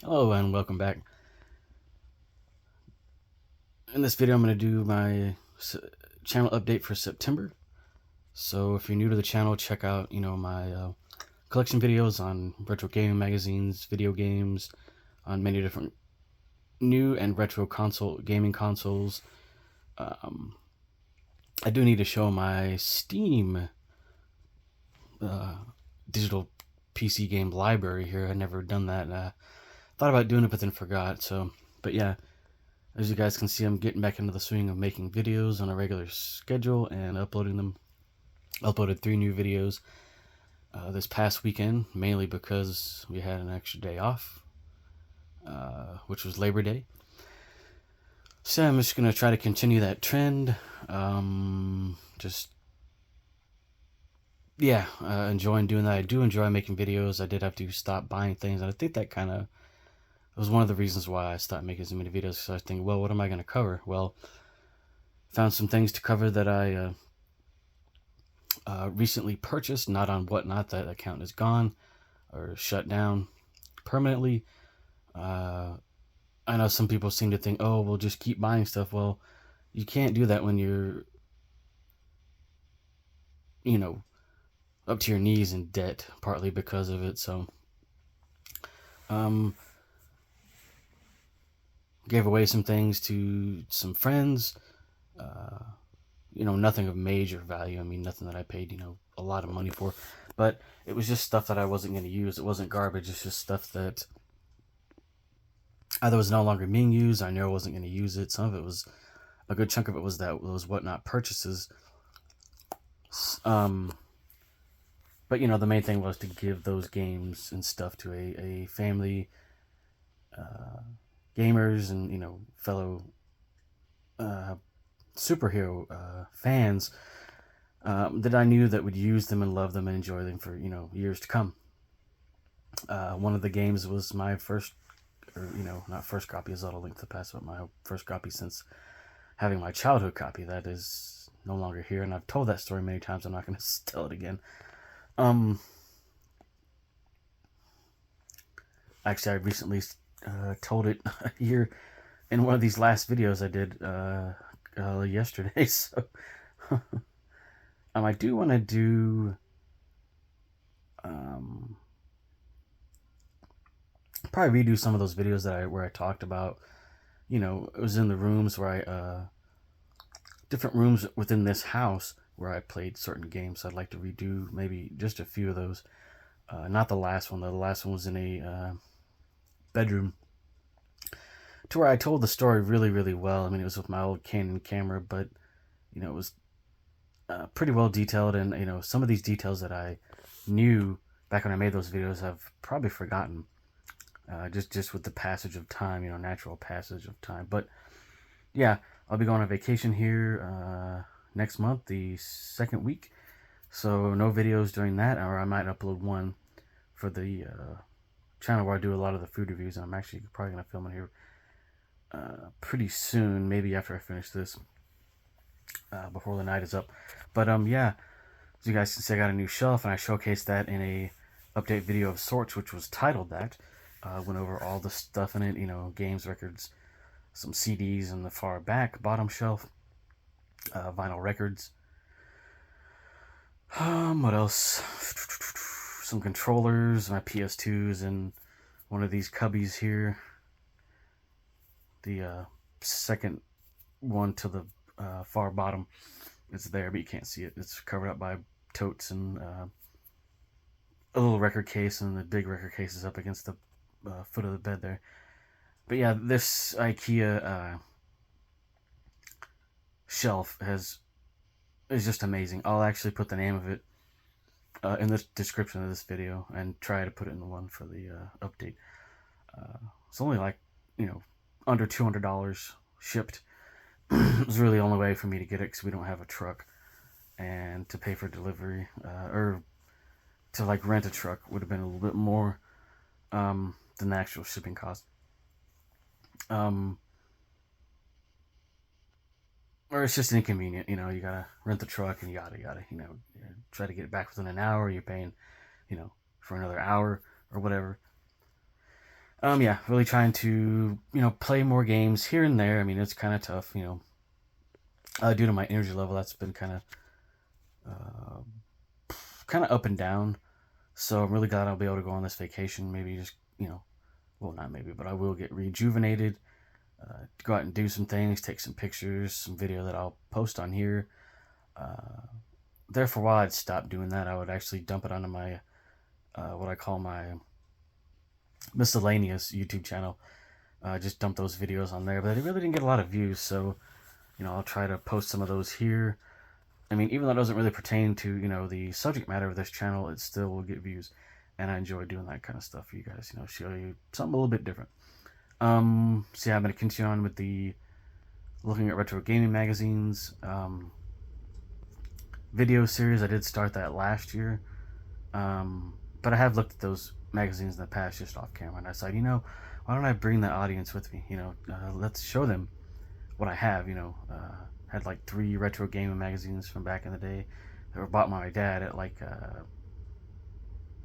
Hello and welcome back. In this video I'm going to do my channel update for September. So if you're new to the channel, check out my collection videos on retro gaming magazines, video games, on many different new and retro gaming consoles. I do need to show my Steam digital PC game library here. I never done that. Thought about doing it but then forgot. But yeah, as you guys can see, I'm getting back into the swing of making videos on a regular schedule and uploading them. Uploaded 3 new videos this past weekend, mainly because we had an extra day off, which was Labor Day. So I'm just going to try to continue that trend. Enjoying doing that. I do enjoy making videos. I did have to stop buying things, and I think that kind of was one of the reasons why I stopped making so many videos, because I was thinking, well, what am I going to cover? Well, found some things to cover that I recently purchased, not on Whatnot. That account is gone or shut down permanently. I know some people seem to think, oh, we'll just keep buying stuff. Well, you can't do that when you're, up to your knees in debt, partly because of it. So, um, gave away some things to some friends. Nothing of major value. I mean, nothing that I paid, a lot of money for. But it was just stuff that I wasn't going to use. It wasn't garbage. It's just stuff that either was no longer being used. I knew I wasn't going to use it. Some of it was, a good chunk of it was those Whatnot purchases. But the main thing was to give those games and stuff to a family, gamers, and fellow superhero fans that I knew that would use them and love them and enjoy them for years to come. One of the games was my first, or not first copy, as I'll link to the past, but my first copy since having my childhood copy that is no longer here. And I've told that story many times. I'm not going to tell it again. Actually, I recently told it here in one of these last videos I did yesterday. So I do want to do probably redo some of those videos where I talked about, it was in the rooms where I different rooms within this house where I played certain games. So I'd like to redo maybe just a few of those. Not the last one though. The last one was in a bedroom, to where I told the story really, really well. I mean, it was with my old Canon camera, but it was pretty well detailed, and some of these details that I knew back when I made those videos I've probably forgotten, just with the passage of time, natural passage of time. But yeah, I'll be going on vacation here next month, the second week. So no videos during that, or I might upload one for the channel where I do a lot of the food reviews, and I'm actually probably going to film it here pretty soon, maybe after I finish this, before the night is up. But yeah, as you guys can see, I got a new shelf, and I showcased that in a update video of sorts, which was titled that. Went over all the stuff in it, games, records, some CDs in the far back bottom shelf, vinyl records. What else? Some controllers, my PS2s, and one of these cubbies here. The second one to the far bottom is there, but you can't see it. It's covered up by totes and a little record case, and the big record case is up against the foot of the bed there. But yeah, this IKEA shelf is just amazing. I'll actually put the name of it in the description of this video, and try to put it in the one for the update. It's only like, under $200 shipped. It was really the only way for me to get it, because we don't have a truck, and to pay for delivery or to like rent a truck would have been a little bit more than the actual shipping cost. Or it's just inconvenient, you gotta rent the truck and yada yada, try to get it back within an hour. You're paying, for another hour or whatever. Yeah, really trying to, play more games here and there. I mean, it's kind of tough, due to my energy level. That's been kind of up and down. So I'm really glad I'll be able to go on this vacation. Maybe just, well, not maybe, but I will get rejuvenated, go out and do some things, take some pictures, some video that I'll post on here. Uh, there for a while, I'd stop doing that. I would actually dump it onto my, what I call my miscellaneous YouTube channel. Just dump those videos on there, but it really didn't get a lot of views. So, I'll try to post some of those here. I mean, even though it doesn't really pertain to, the subject matter of this channel, it still will get views. And I enjoy doing that kind of stuff for you guys, show you something a little bit different. So yeah, I'm going to continue on with the looking at retro gaming magazines video series. I did start that last year. But I have looked at those magazines in the past just off camera, and I said, why don't I bring the audience with me? Let's show them what I have. Had like 3 retro gaming magazines from back in the day that were bought by my dad at like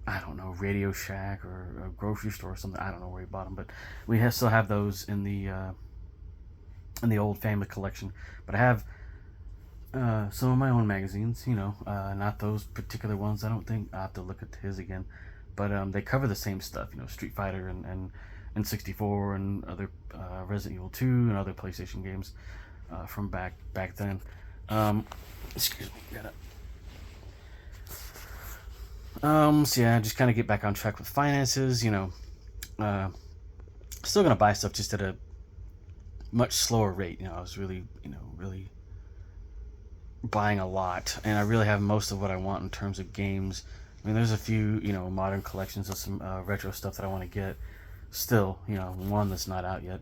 I don't know, Radio Shack or a grocery store or something. I don't know where he bought them, but we still have those in the old family collection. But I have some of my own magazines, not those particular ones. I don't think I'll have to look at his again, but they cover the same stuff, Street Fighter and 64 and other Resident Evil 2 and other PlayStation games from back then. Excuse me, so yeah, just kind of get back on track with finances. Still gonna buy stuff, just at a much slower rate. I was really, really buying a lot, and I really have most of what I want in terms of games. I mean, there's a few, modern collections of some retro stuff that I want to get. Still, one that's not out yet.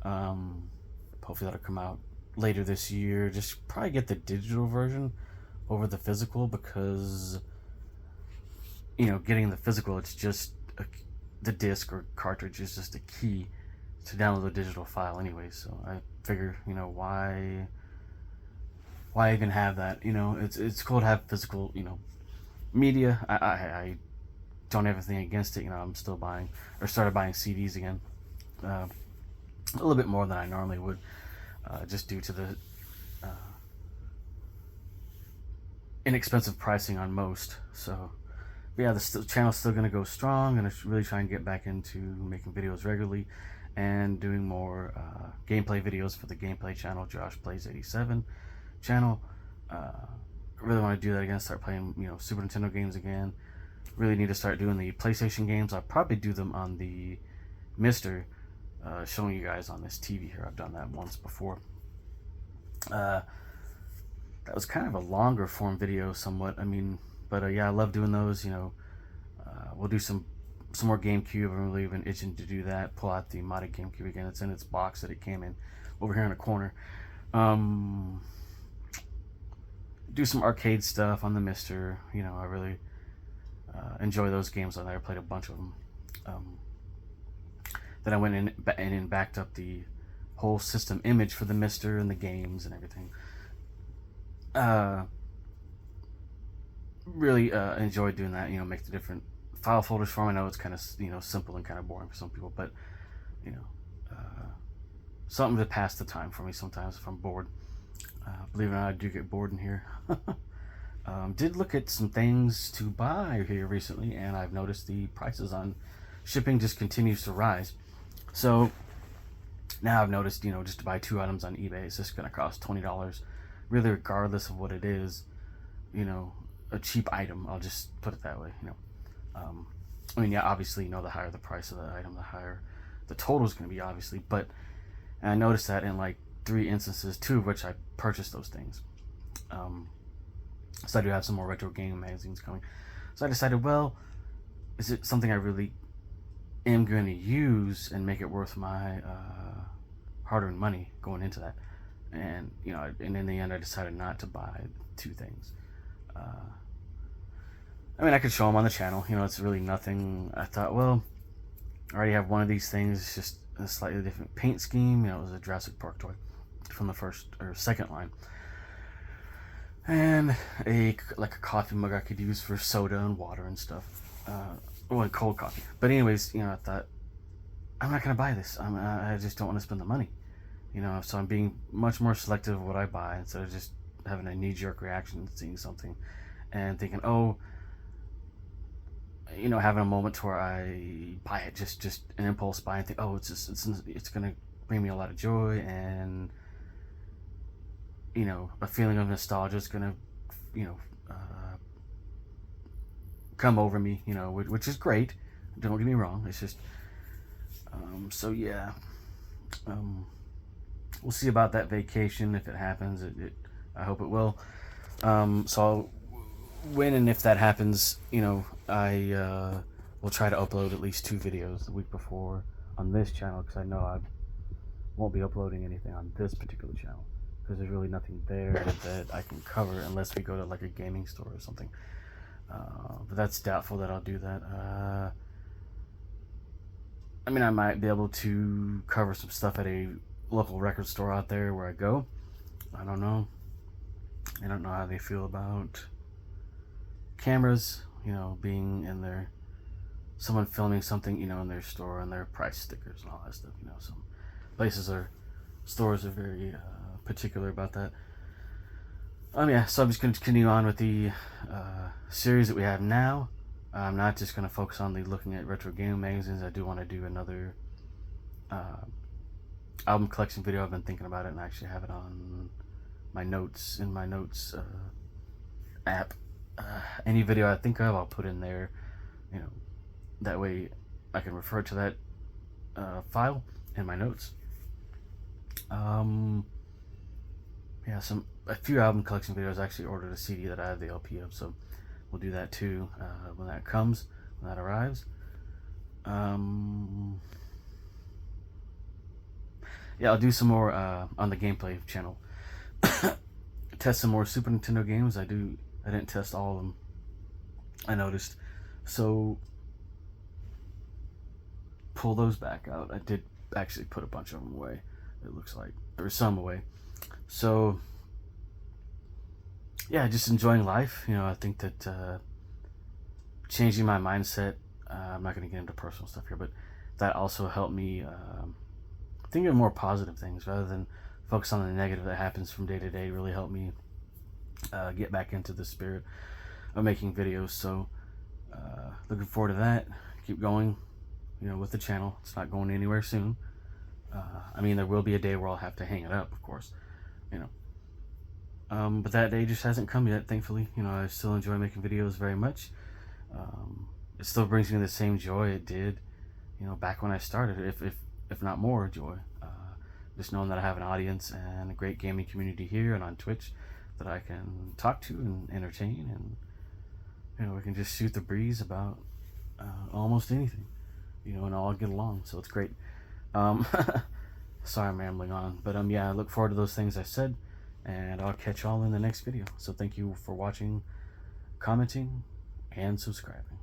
Hopefully that'll come out later this year. Just probably get the digital version over the physical, because getting the physical, it's just the disc or cartridge is just a key to download the digital file anyway. So I figure, why even have that? It's cool to have physical, media. I don't have anything against it. I'm still buying, or started buying CDs again, a little bit more than I normally would, just due to the inexpensive pricing on most. So yeah, the channel's still going to go strong, and I really try and get back into making videos regularly and doing more gameplay videos for the gameplay channel, Josh Plays 87 channel. Really want to do that again, start playing Super Nintendo games again. Really need to start doing the PlayStation games. I'll probably do them on the Mister, showing you guys on this TV here. I've done that once before. That was kind of a longer form video somewhat. I mean, but yeah, I love doing those. We'll do some more GameCube. I'm really been itching to do that. Pull out the modded GameCube again. It's in its box that it came in over here in the corner. Do some arcade stuff on the Mister. I really enjoy those games on there. I played a bunch of them. Then I went in and backed up the whole system image for the Mister and the games and everything. Really enjoyed doing that. Make the different file folders for them. I know it's kind of simple and kind of boring for some people, but something to pass the time for me sometimes if I'm bored. Believe it or not, I do get bored in here. Did look at some things to buy here recently, and I've noticed the prices on shipping just continues to rise. So now I've noticed, just to buy 2 items on eBay, it's just going to cost $20, really, regardless of what it is. A cheap item, I'll just put it that way. I mean, yeah, obviously, the higher the price of the item, the higher the total is going to be, obviously. But and I noticed that in like 3 instances, 2 of which I purchased those things. So I do have some more retro gaming magazines coming. So I decided, well, is it something I really am going to use and make it worth my hard-earned money going into that? And and in the end, I decided not to buy 2 things. I mean, I could show them on the channel. It's really nothing. I thought, well, I already have one of these things. It's just a slightly different paint scheme. It was a Jurassic Park toy from the first or second line, and a coffee mug I could use for soda and water and stuff. Well, cold coffee. But anyways, I thought I'm not gonna buy this. I just don't want to spend the money. You know, so I'm being much more selective of what I buy instead of just having a knee-jerk reaction to seeing something and thinking, oh, you know, having a moment where I buy it, just an impulse buy and think, oh, it's gonna bring me a lot of joy, and you know, a feeling of nostalgia is gonna, you know, come over me, you know, which is great. Don't get me wrong. It's just, so yeah, we'll see about that vacation if it happens. I hope it will. So I'll, when and if that happens, you know, I will try to upload at least 2 videos the week before on this channel, because I know I won't be uploading anything on this particular channel because there's really nothing there that I can cover unless we go to like a gaming store or something. But that's doubtful that I'll do that. I mean, I might be able to cover some stuff at a local record store out there where I go. I don't know. I don't know how they feel about cameras, you know, being in their, someone filming something, you know, in their store, and their price stickers and all that stuff. You know, some stores are very particular about that. Yeah, so I'm just going to continue on with the series that we have now. I'm not just going to focus on the looking at retro game magazines. I do want to do another album collection video. I've been thinking about it and I actually have it on my notes, in my notes app. Any video I think of, I'll put in there. You know, that way I can refer to that file in my notes. Yeah, a few album collection videos. I actually ordered a CD that I have the LP of, so we'll do that too when that comes, when that arrives. Yeah, I'll do some more on the gameplay channel. Test some more Super Nintendo games. I didn't test all of them, I noticed, so pull those back out. I did actually put a bunch of them away, it looks like, or some away. So yeah, just enjoying life. You know, I think that changing my mindset, I'm not going to get into personal stuff here, but that also helped me think of more positive things rather than focus on the negative that happens from day to day. Really helped me get back into the spirit of making videos. So looking forward to that. Keep going, you know, with the channel. It's not going anywhere soon. I mean, there will be a day where I'll have to hang it up, of course, you know. But that day just hasn't come yet, thankfully. You know, I still enjoy making videos very much. It still brings me the same joy it did, you know, back when I started, if not more joy. Just knowing that I have an audience and a great gaming community here and on Twitch that I can talk to and entertain, and you know, we can just shoot the breeze about almost anything, you know, and all get along. So it's great. Sorry I'm rambling on, but yeah, I look forward to those things I said, and I'll catch y'all in the next video. So thank you for watching, commenting, and subscribing.